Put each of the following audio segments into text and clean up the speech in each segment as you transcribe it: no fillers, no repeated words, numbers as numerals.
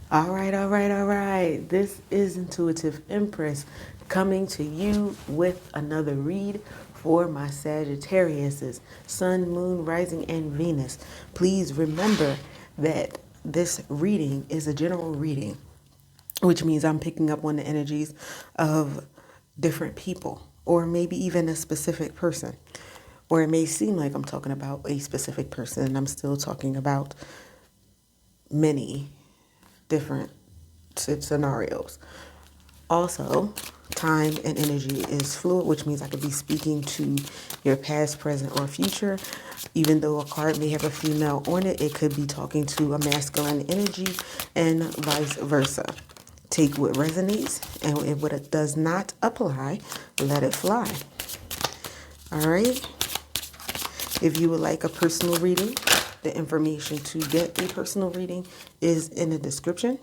All right, all right, all right. This is Intuitive Empress coming to you with another read for my Sagittariuses, Sun, Moon, Rising, and Venus. Please remember that this reading is a general reading, which means I'm picking up on the energies of different people, or maybe even a specific person. Or it may seem like I'm talking about a specific person, and I'm still talking about many different scenarios. Also, time and energy is fluid, which means I could be speaking to your past, present, or future. Even though a card may have a female on it, it could be talking to a masculine energy and vice versa. Take what resonates, and what it does not apply, let it fly. All right? If you would like a personal reading, the information to get a personal reading is in the description.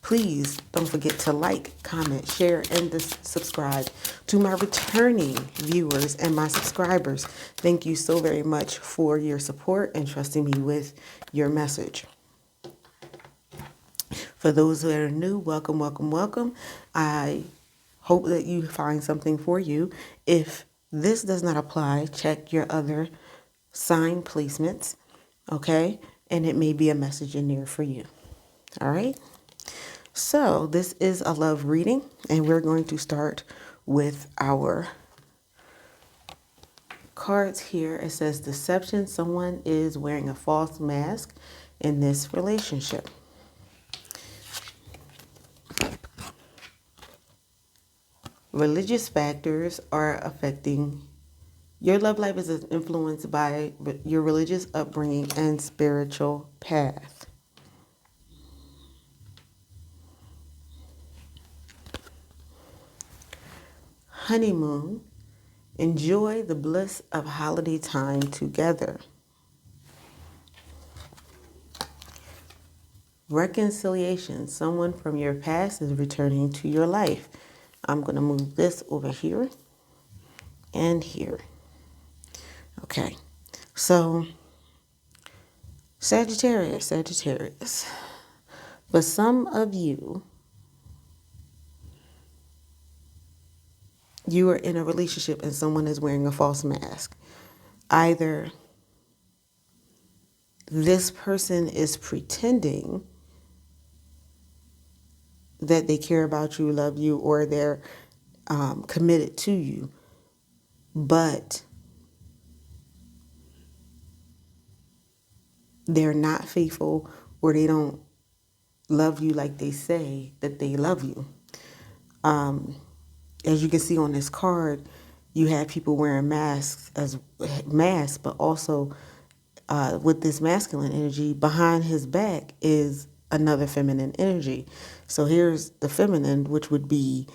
Please don't forget to like, comment, share, and subscribe. To my returning viewers and my subscribers, thank you so very much for your support and trusting me with your message. For those that are new, welcome, welcome, welcome. I hope that you find something for you. If this does not apply, check your other sign placements, okay? And it may be a message in there for you. All right? So this is a love reading, and we're going to start with our cards here. It says deception. Someone is wearing a false mask in this relationship. Religious factors are affecting your love life is influenced by your religious upbringing and spiritual path. Honeymoon. Enjoy the bliss of holiday time together. Reconciliation. Someone from your past is returning to your life. I'm going to move this over here and here. Okay. So, Sagittarius. For some of you, you are in a relationship and someone is wearing a false mask. Either this person is pretending that they care about you, love you, or they're committed to you, but they're not faithful, or they don't love you like they say that they love you. As you can see on this card, you have people wearing masks, but also with this masculine energy, behind his back is another feminine energy. So here's the feminine, which would be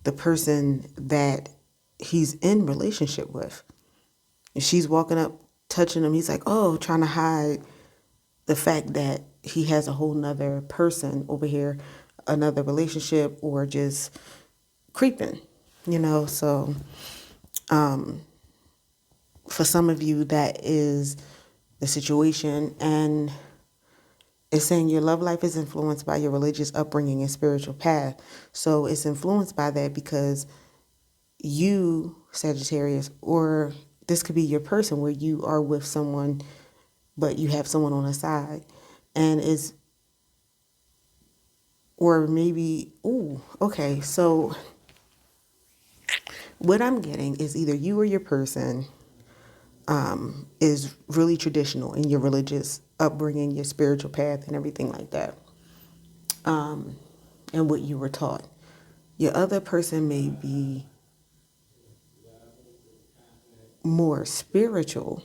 the person that he's in relationship with. If she's walking up, touching him, he's like, oh, trying to hide the fact that he has a whole nother person over here, another relationship, or just creeping, So for some of you, that is the situation. And it's saying your love life is influenced by your religious upbringing and spiritual path. So it's influenced by that because you, Sagittarius, or this could be your person where you are with someone, but you have someone on the side. And or maybe, okay, so what I'm getting is either you or your person is really traditional in your religious upbringing, your spiritual path, and everything like that, and what you were taught. Your other person may be more spiritual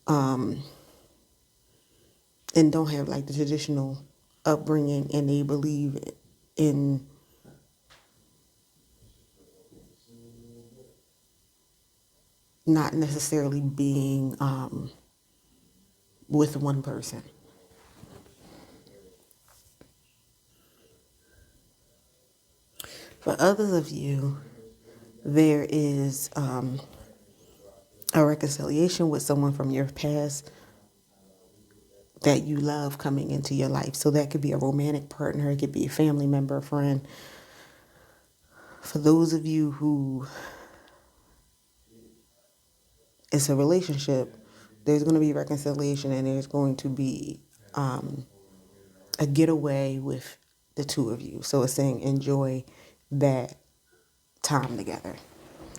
and don't have like the traditional upbringing, and they believe in not necessarily being with one person. For others of you, there is a reconciliation with someone from your past that you love coming into your life. So that could be a romantic partner, it could be a family member, a friend. For those of you who it's a relationship, there's going to be reconciliation, and there's going to be a getaway with the two of you. So it's saying enjoy that time together.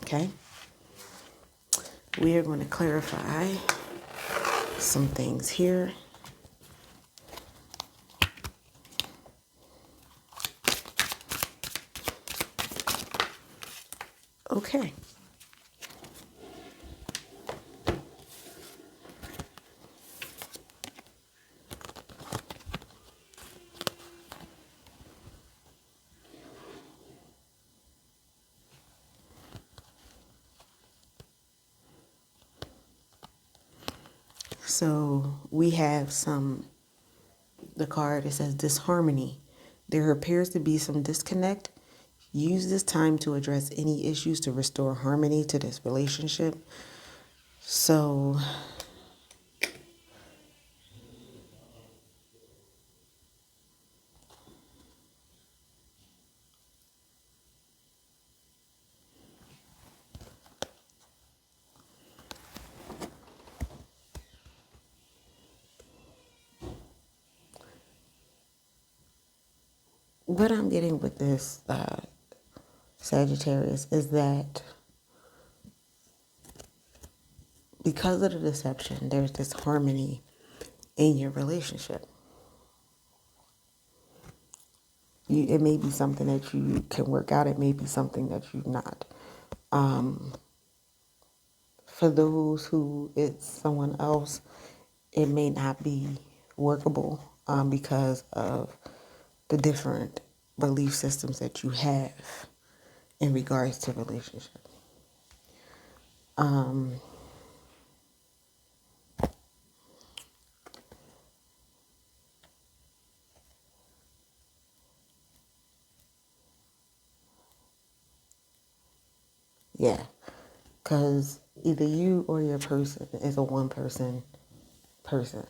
Okay? We are going to clarify some things here. Okay. So we have the card, it says disharmony. There appears to be some disconnect. Use this time to address any issues to restore harmony to this relationship. So what I'm getting with this Sagittarius is that because of the deception, there's this harmony in your relationship. It may be something that you can work out. It may be something that you're not. For those who it's someone else, it may not be workable because of the different belief systems that you have in regards to relationship. Yeah, because either you or your person is a one-person person.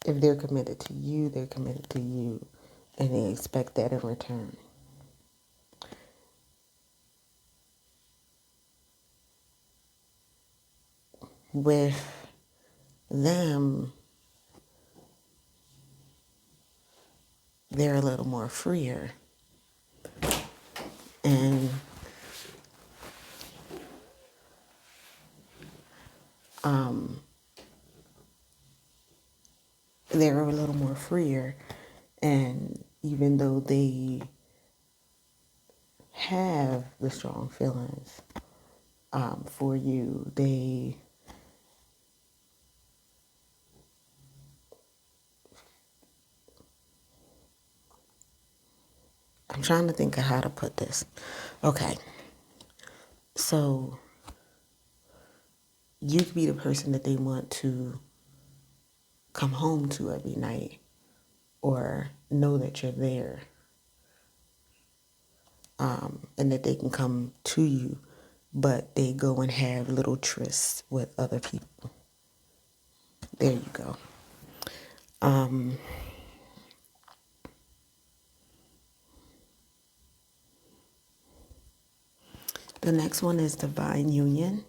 If they're committed to you, they're committed to you, and they expect that in return. With them, they're a little more freer. And they're a little more freer. And even though they have the strong feelings for you, I'm trying to think of how to put this. Okay. So you could be the person that they want to come home to every night or know that you're there, and that they can come to you, but they go and have little trysts with other people. There you go. The next one is divine union.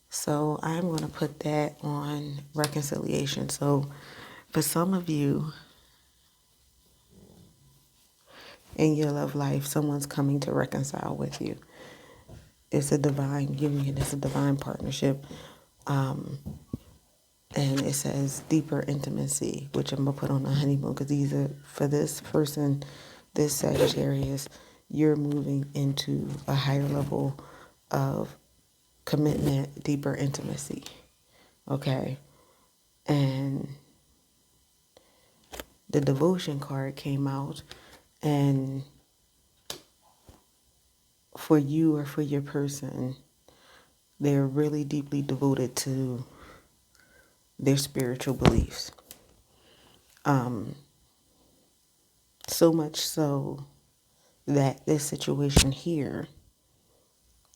So I'm going to put that on reconciliation. So for some of you in your love life, someone's coming to reconcile with you. It's a divine union. It's a divine partnership. And it says deeper intimacy, which I'm going to put on the honeymoon, because these are, for this person, this Sagittarius, you're moving into a higher level of commitment, deeper intimacy. Okay? And the devotion card came out, and for you or for your person, they're really deeply devoted to their spiritual beliefs. So much so that this situation here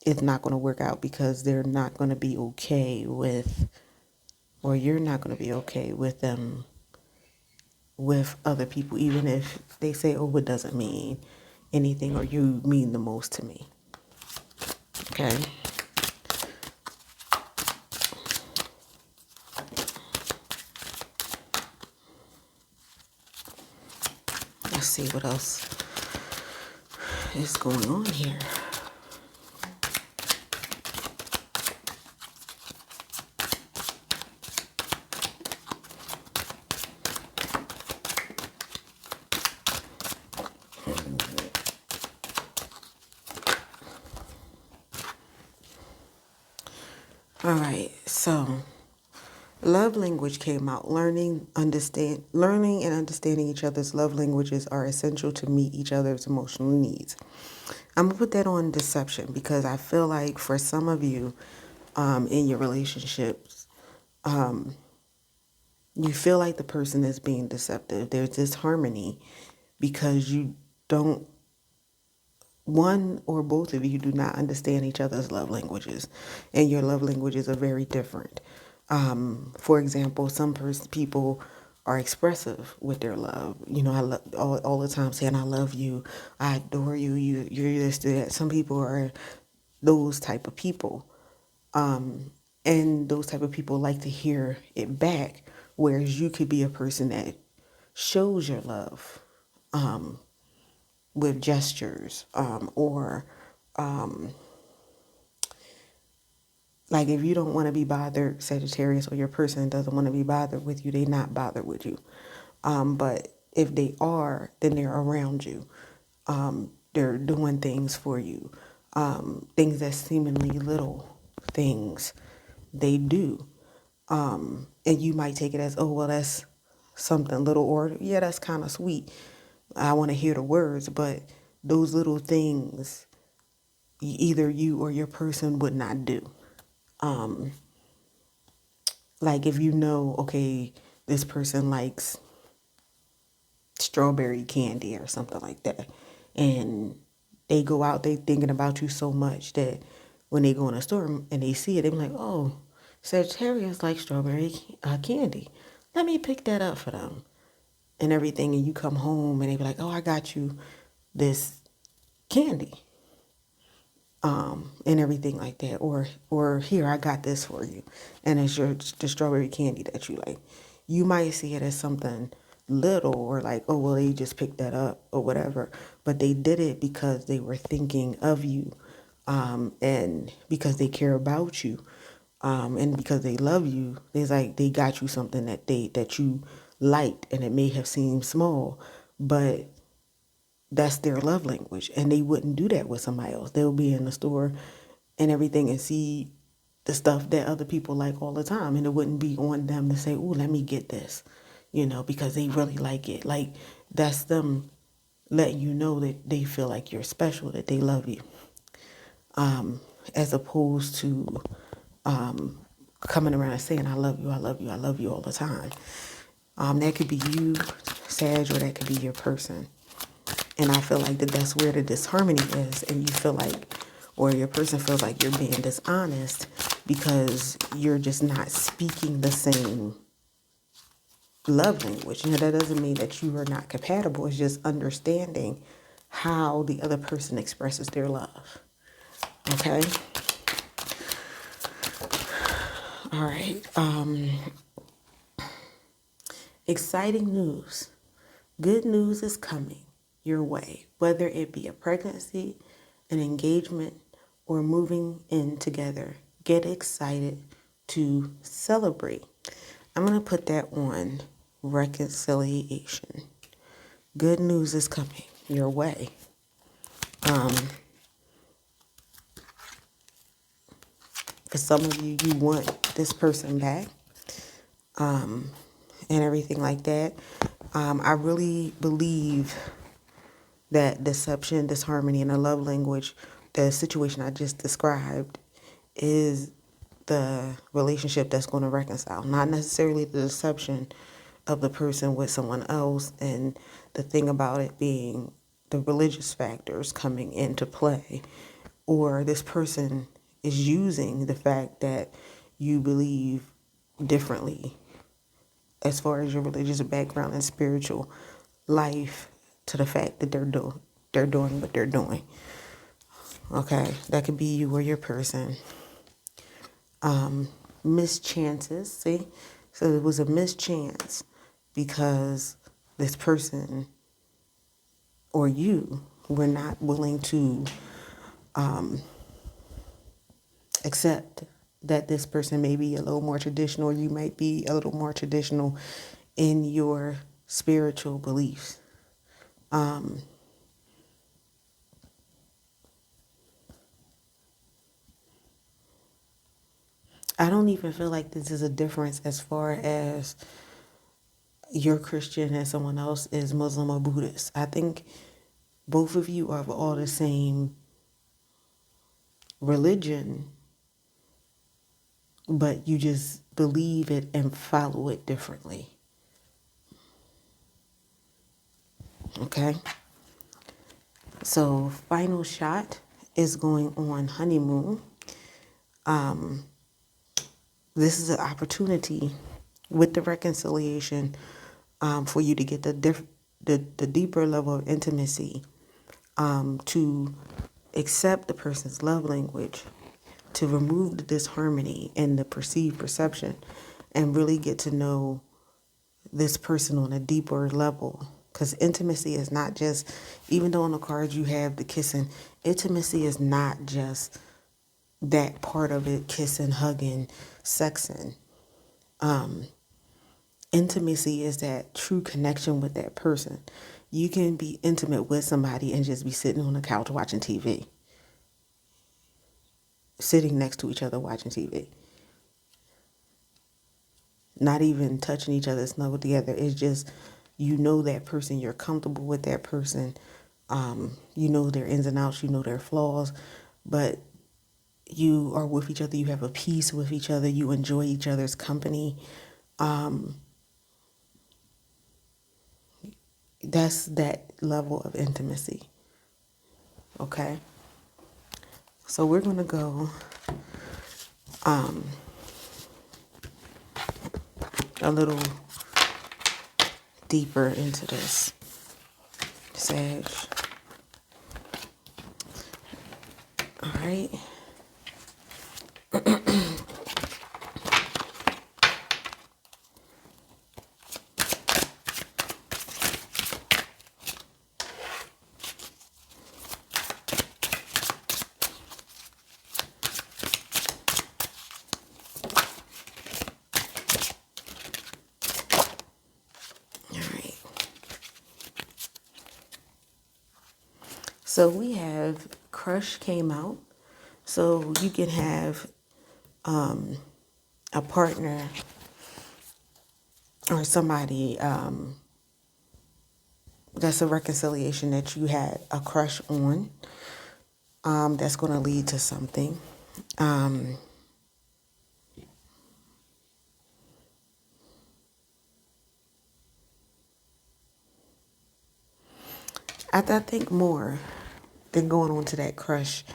is not going to work out because they're not going to be okay with or you're not going to be okay with them with other people, even if they say, oh, it doesn't mean anything, or you mean the most to me. Okay. Let's see what else is going on here. All right, so love language came out. Learning and understanding each other's love languages are essential to meet each other's emotional needs. I'm gonna put that on deception because I feel like for some of you, in your relationships, you feel like the person is being deceptive. There's disharmony because you don't, one or both of you do not understand each other's love languages, and your love languages are very different. For example, some people are expressive with their love. You know, I love all the time saying, I love you, I adore you, you're this, that. Some people are those type of people. And those type of people like to hear it back, whereas you could be a person that shows your love with gestures, or like if you don't want to be bothered, Sagittarius, or your person doesn't want to be bothered with you, they not bothered with you. But if they are, then they're around you. They're doing things for you. Things that seemingly little things they do. And you might take it as, oh, well, that's something little, or yeah, that's kind of sweet. I want to hear the words, but those little things, either you or your person would not do. Like if you know, okay, this person likes strawberry candy or something like that, and they go out, they thinking about you so much that when they go in a store and they see it, they be like, oh, Sagittarius like strawberry candy. Let me pick that up for them and everything. And you come home and they be like, oh, I got you this candy. And everything like that, or here, I got this for you, and it's the strawberry candy that you like. You might see it as something little, or like, oh well, they just picked that up or whatever, but they did it because they were thinking of you, and because they care about you, and because they love you. It's like they got you something that you liked, and it may have seemed small, but that's their love language, and they wouldn't do that with somebody else. They'll be in the store and everything and see the stuff that other people like all the time, and it wouldn't be on them to say, "Oh, let me get this," because they really like it. Like that's them letting you know that they feel like you're special, that they love you, as opposed to coming around and saying, "I love you, I love you, I love you" all the time. That could be you, Sag, or that could be your person. And I feel like that's where the disharmony is, and you feel like, or your person feels like you're being dishonest because you're just not speaking the same love language. That doesn't mean that you are not compatible. It's just understanding how the other person expresses their love. Okay? All right. Exciting news. Good news is coming your way, whether it be a pregnancy, an engagement, or moving in together. Get excited to celebrate. I'm going to put that on reconciliation. Good news is coming your way. For some of you, you want this person back, and everything like that. I really believe that deception, disharmony, and a love language, the situation I just described, is the relationship that's going to reconcile. Not necessarily the deception of the person with someone else, and the thing about it being the religious factors coming into play, or this person is using the fact that you believe differently as far as your religious background and spiritual life to the fact that they're doing what they're doing. Okay, that could be you or your person. Mischances, see? So it was a mischance because this person or you were not willing to accept that this person may be a little more traditional, or you might be a little more traditional in your spiritual beliefs. I don't even feel like this is a difference as far as you're Christian and someone else is Muslim or Buddhist. I think both of you are all the same religion, but you just believe it and follow it differently. Okay? So, final shot is going on honeymoon. This is an opportunity with the reconciliation for you to get the deeper level of intimacy, to accept the person's love language, to remove the disharmony and the perceived perception, and really get to know this person on a deeper level. Because intimacy is not just, even though on the cards you have the kissing, intimacy is not just that part of it, kissing, hugging, sexing. Intimacy is that true connection with that person. You can be intimate with somebody and just be sitting on the couch watching TV, sitting next to each other watching TV, not even touching each other, snuggled together. It's just, you know that person, you're comfortable with that person, you know their ins and outs, you know their flaws, but you are with each other, you have a peace with each other, you enjoy each other's company. That's that level of intimacy. Okay? So we're going to go a little deeper into this, Sag. All right. So we have crush came out. So you can have a partner or somebody that's a reconciliation that you had a crush on, that's going to lead to something. I think more than going on to that crush,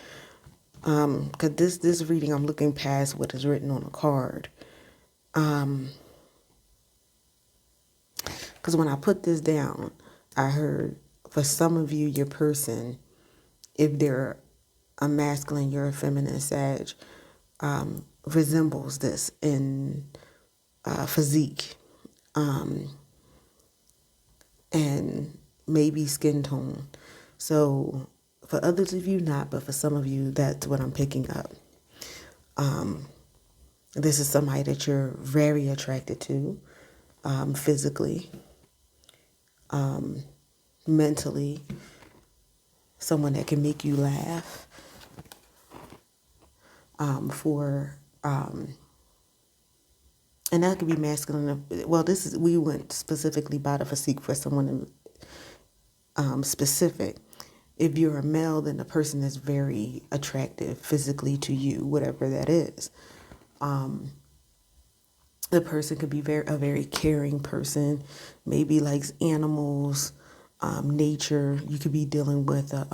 because this reading, I'm looking past what is written on a card. Because when I put this down, I heard for some of you, your person, if they're a masculine, you're a feminine Sag, resembles this in physique, and maybe skin tone. So for others of you, not, but for some of you, that's what I'm picking up. This is somebody that you're very attracted to, physically, mentally, someone that can make you laugh, and that could be masculine. Well, we went specifically by the physique for someone specific. If you're a male, then the person is very attractive physically to you, whatever that is. The person could be a very caring person, maybe likes animals, nature. You could be dealing with a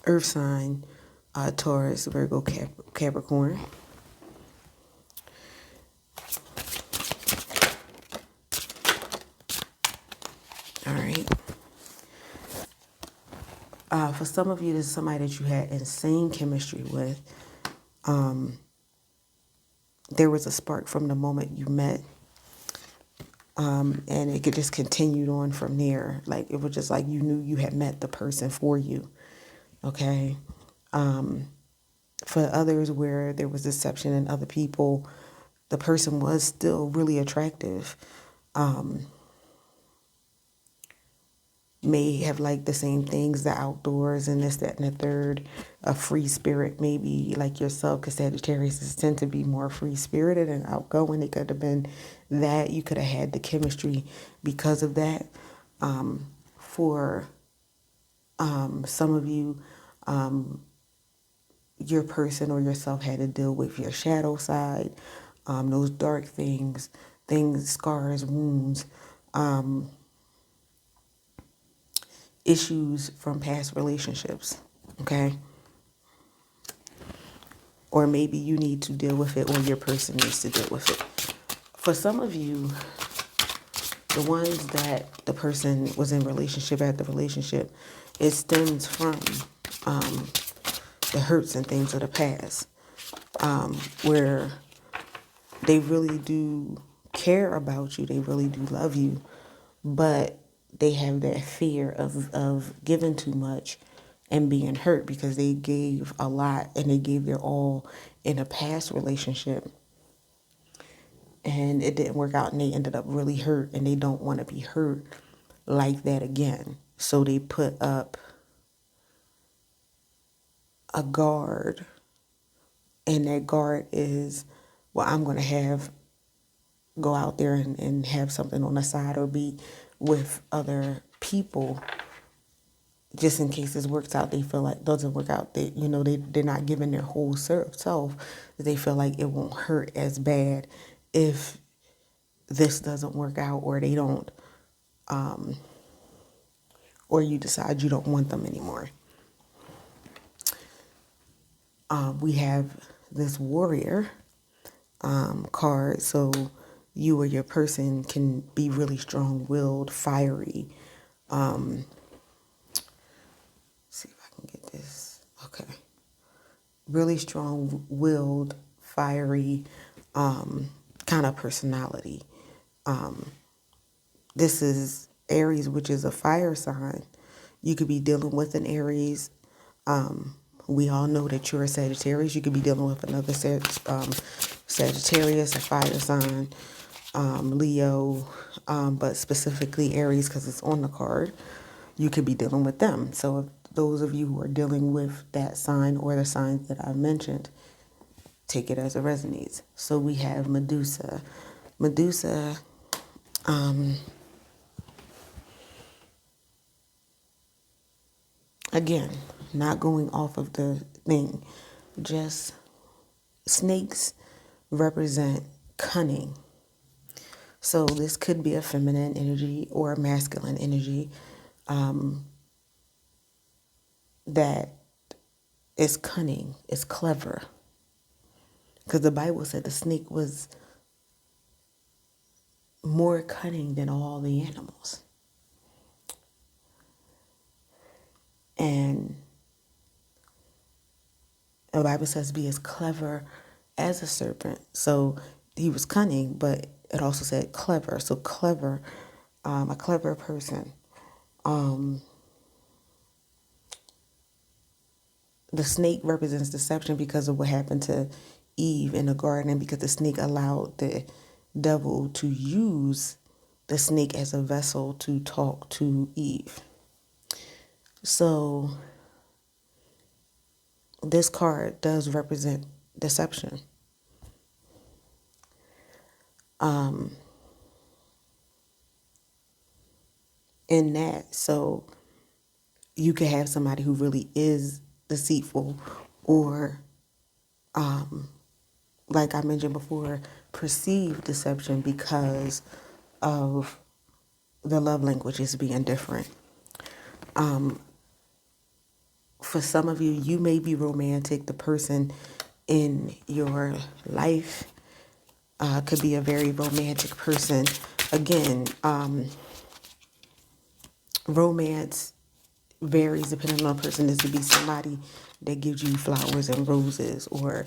earth sign, Taurus, Virgo, Capricorn. All right. For some of you, this is somebody that you had insane chemistry with. There was a spark from the moment you met. And it could just continued on from there. Like, it was just like you knew you had met the person for you. Okay. For others where there was deception in other people, the person was still really attractive. May have liked the same things, the outdoors and this, that, and the third. A free spirit, maybe like yourself, because Sagittarius tend to be more free spirited and outgoing. It could have been that you could have had the chemistry because of that. For some of you, your person or yourself had to deal with your shadow side, those dark things, scars, wounds, issues from past relationships, okay? Or maybe you need to deal with it or your person needs to deal with it. For some of you, the ones that the person was in relationship at the relationship, it stems from the hurts and things of the past, where they really do care about you, they really do love you, but they have that fear of giving too much and being hurt because they gave a lot and they gave their all in a past relationship and it didn't work out and they ended up really hurt and they don't want to be hurt like that again. So they put up a guard, and that guard is, well, I'm going to go out there and have something on the side or be with other people just in case this works out. They feel like doesn't work out, they're not giving their whole self. They feel like it won't hurt as bad if this doesn't work out, or they don't, or you decide you don't want them anymore. We have this warrior card, so you or your person can be really strong-willed, fiery. See if I can get this. Okay. Really strong-willed, fiery kind of personality. This is Aries, which is a fire sign. You could be dealing with an Aries. We all know that you're a Sagittarius. You could be dealing with another Sagittarius, a fire sign, Leo, but specifically Aries because it's on the card. You could be dealing with them. So if those of you who are dealing with that sign or the signs that I mentioned, take it as it resonates. So we have Medusa. Medusa, again, not going off of the thing, just snakes represent cunning. So this could be a feminine energy or a masculine energy that is cunning, is clever. Because the Bible said the snake was more cunning than all the animals. And the Bible says be as clever as a serpent. So he was cunning, but it also said clever. So clever, a clever person. The snake represents deception because of what happened to Eve in the garden, and because the snake allowed the devil to use the snake as a vessel to talk to Eve. So this card does represent deception. In that, so you could have somebody who really is deceitful, or like I mentioned before, perceived deception because of the love languages being different. For some of you, you may be romantic. The person in your life could be a very romantic person. Again, Romance varies depending on the person. This could be somebody that gives you flowers and roses, or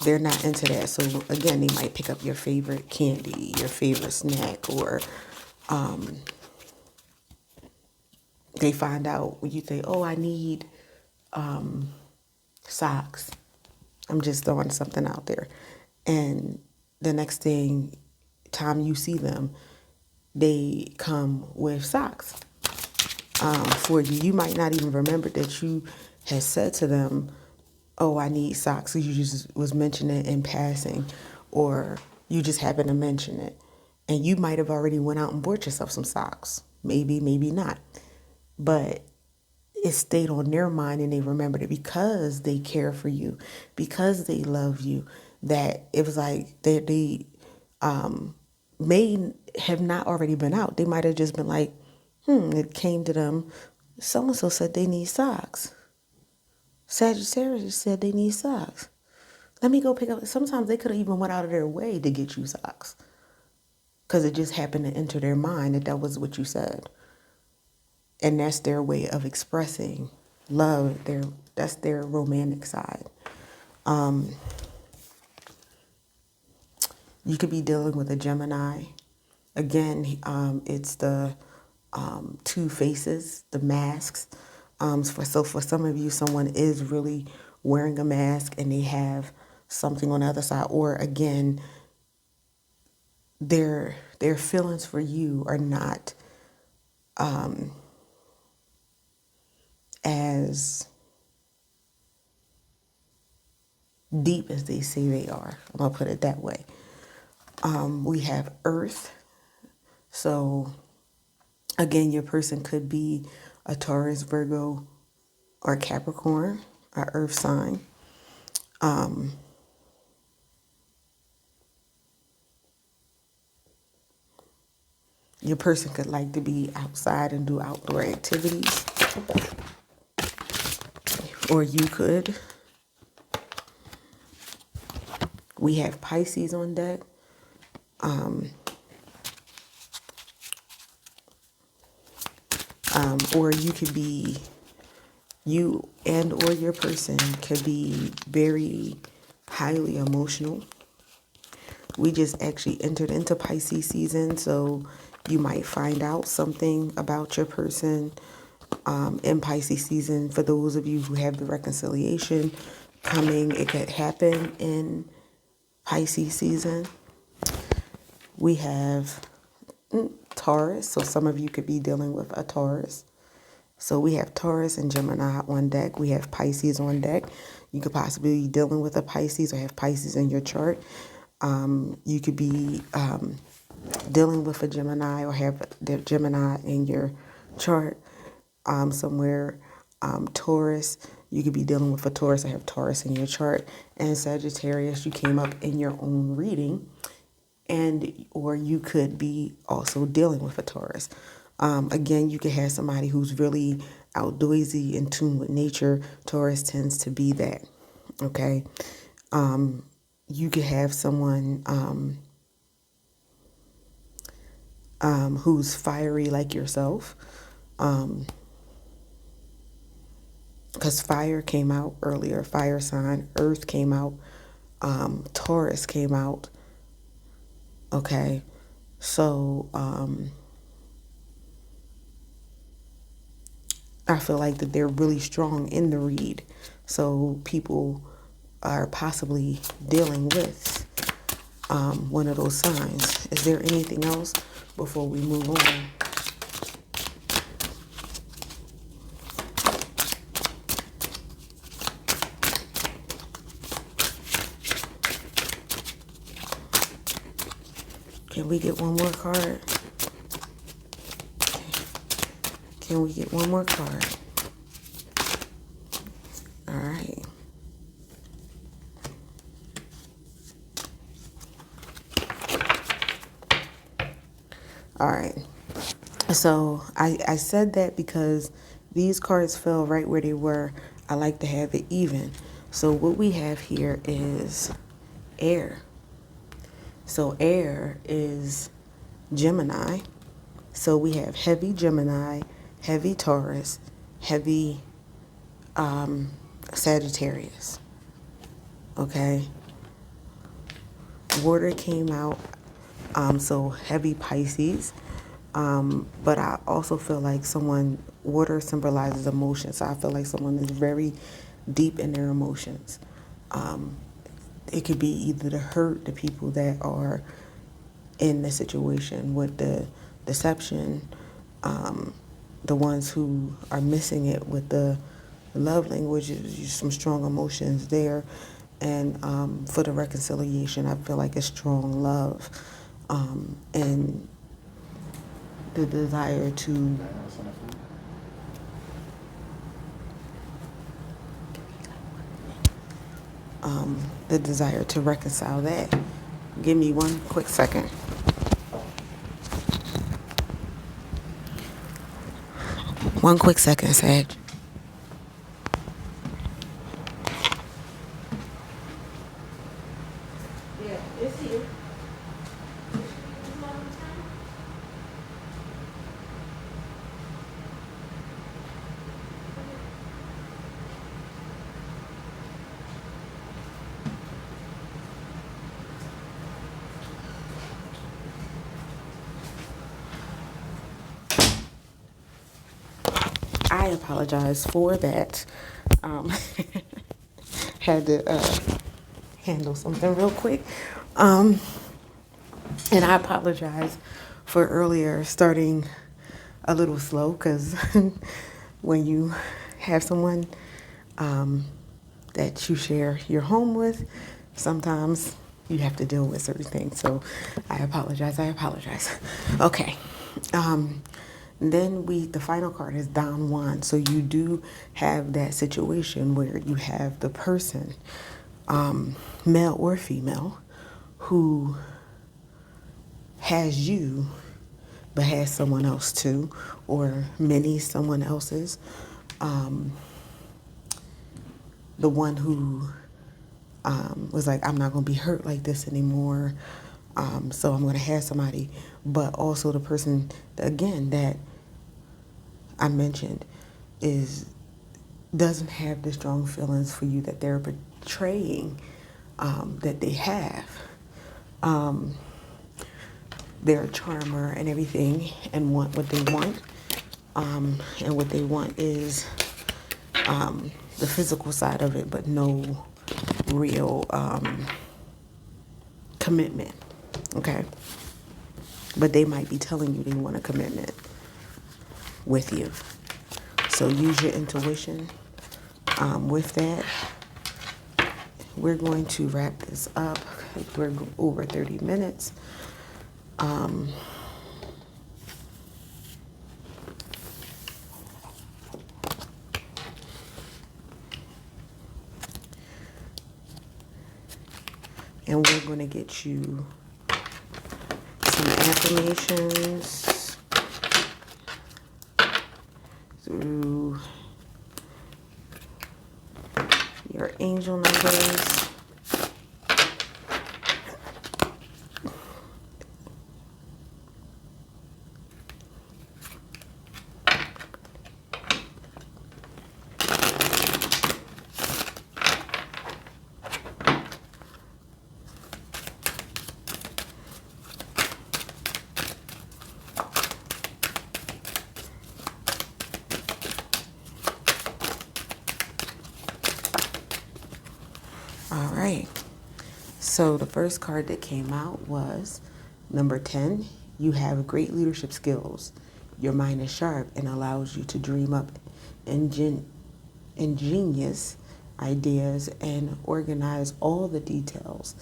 they're not into that. So again, they might pick up your favorite candy, your favorite snack, or they find out when you say, oh, I need socks. I'm just throwing something out there. And the next time you see them, they come with socks for you. You might not even remember that you had said to them, oh, I need socks. So you just was mentioning it in passing, or you just happened to mention it. And you might have already went out and bought yourself some socks. Maybe, maybe not. But it stayed on their mind, and they remembered it because they care for you, because they love you, that it was like they may have not already been out. They might have just been like, it came to them, so-and-so said they need socks. Sagittarius said they need socks. Let me go pick up. Sometimes they could have even went out of their way to get you socks because it just happened to enter their mind that was what you said. And that's their way of expressing love. That's their romantic side. You could be dealing with a Gemini. Again, it's the two faces, the masks. So for some of you, someone is really wearing a mask and they have something on the other side. Or again, their feelings for you are not as deep as they say they are. I'm going to put it that way. We have Earth. So again, your person could be a Taurus, Virgo, or Capricorn, a Earth sign. Your person could like to be outside and do outdoor activities. Or you could. We have Pisces on deck. Or you could be, you and or your person could be very highly emotional. We just actually entered into Pisces season, so you might find out something about your person in Pisces season. For those of you who have the reconciliation coming, it could happen in Pisces season. We have Taurus, so some of you could be dealing with a Taurus. So we have Taurus and Gemini on deck. We have Pisces on deck. You could possibly be dealing with a Pisces or have Pisces in your chart. You could be dealing with a Gemini or have the Gemini in your chart somewhere. Taurus, you could be dealing with a Taurus or have Taurus in your chart. And Sagittarius, you came up in your own reading. Or you could be also dealing with a Taurus. Again, you could have somebody who's really outdoorsy, in tune with nature. Taurus tends to be that. Okay. You could have someone who's fiery like yourself. Because fire came out earlier. Fire sign. Earth came out. Taurus came out. Okay, so I feel like that they're really strong in the read. So people are possibly dealing with one of those signs. Is there anything else before we move on? Can we get one more card? Can we get one more card? All right. All right. So I said that because these cards fell right where they were. I like to have it even. So what we have here is air. So air is Gemini, So we have heavy Gemini, heavy Taurus, heavy Sagittarius. Okay. Water came out, so heavy Pisces. But I also feel like water symbolizes emotions. So I feel like someone is very deep in their emotions. It could be either to hurt the people that are in the situation with the deception, the ones who are missing it with the love language, some strong emotions there. And for the reconciliation, I feel like it's strong love, and the desire to reconcile that. Give me one quick second. One quick second, Sag. Yeah, it's here. I apologize for that. Had to handle something real quick. And I apologize for earlier starting a little slow, because when you have someone that you share your home with, sometimes you have to deal with certain things. So I apologize. Okay. Then the final card is Don Juan. So you do have that situation where you have the person, male or female, who has you, but has someone else too, or many someone else's. The one who was like, I'm not going to be hurt like this anymore, so I'm going to have somebody. But also the person, again, that I mentioned doesn't have the strong feelings for you that they're portraying that they have. They're a charmer and everything and want what they want. And what they want is the physical side of it, but no real commitment. Okay? But they might be telling you they want a commitment with you. So use your intuition with that. We're going to wrap this up. We're over 30 minutes. And we're going to get you some affirmations through your angel numbers. All right. So the first card that came out was number 10. You have great leadership skills. Your mind is sharp and allows you to dream up ingenious ideas and organize all the details.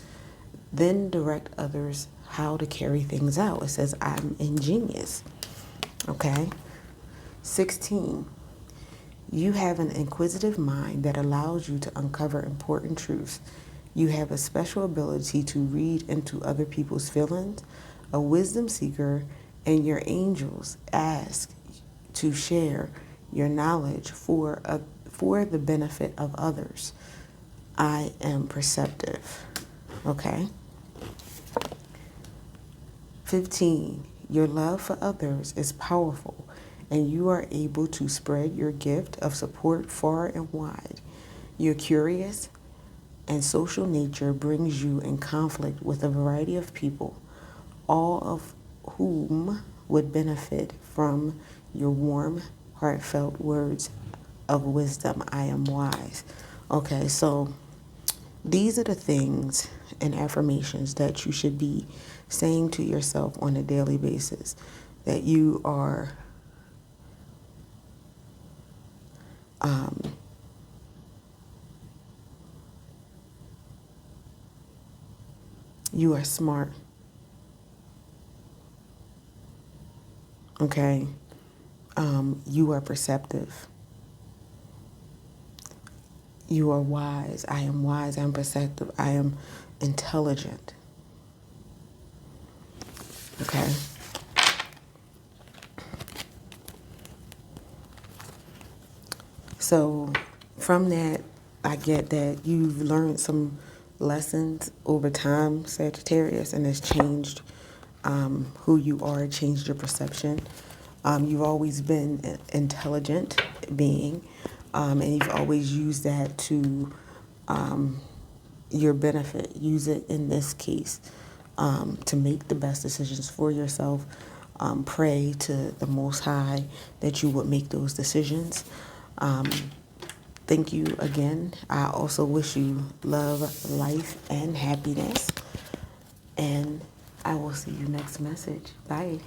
Then direct others how to carry things out. It says, I'm ingenious. Okay. 16. You have an inquisitive mind that allows you to uncover important truths. You have a special ability to read into other people's feelings, a wisdom seeker, and your angels ask to share your knowledge for the benefit of others. I am perceptive. Okay. 15. Your love for others is powerful, and you are able to spread your gift of support far and wide. Your curious and social nature brings you in conflict with a variety of people, all of whom would benefit from your warm, heartfelt words of wisdom. I am wise. Okay, so these are the things and affirmations that you should be saying to yourself on a daily basis, that you are you are smart. Okay. You are perceptive. You are wise. I am wise. I am perceptive. I am intelligent. Okay. So from that, I get that you've learned some lessons over time, Sagittarius, and it's changed who you are, changed your perception. You've always been an intelligent being, and you've always used that to your benefit. Use it in this case to make the best decisions for yourself. Pray to the Most High that you would make those decisions. Thank you again. I also wish you love, life, and happiness. And I will see you next message. Bye.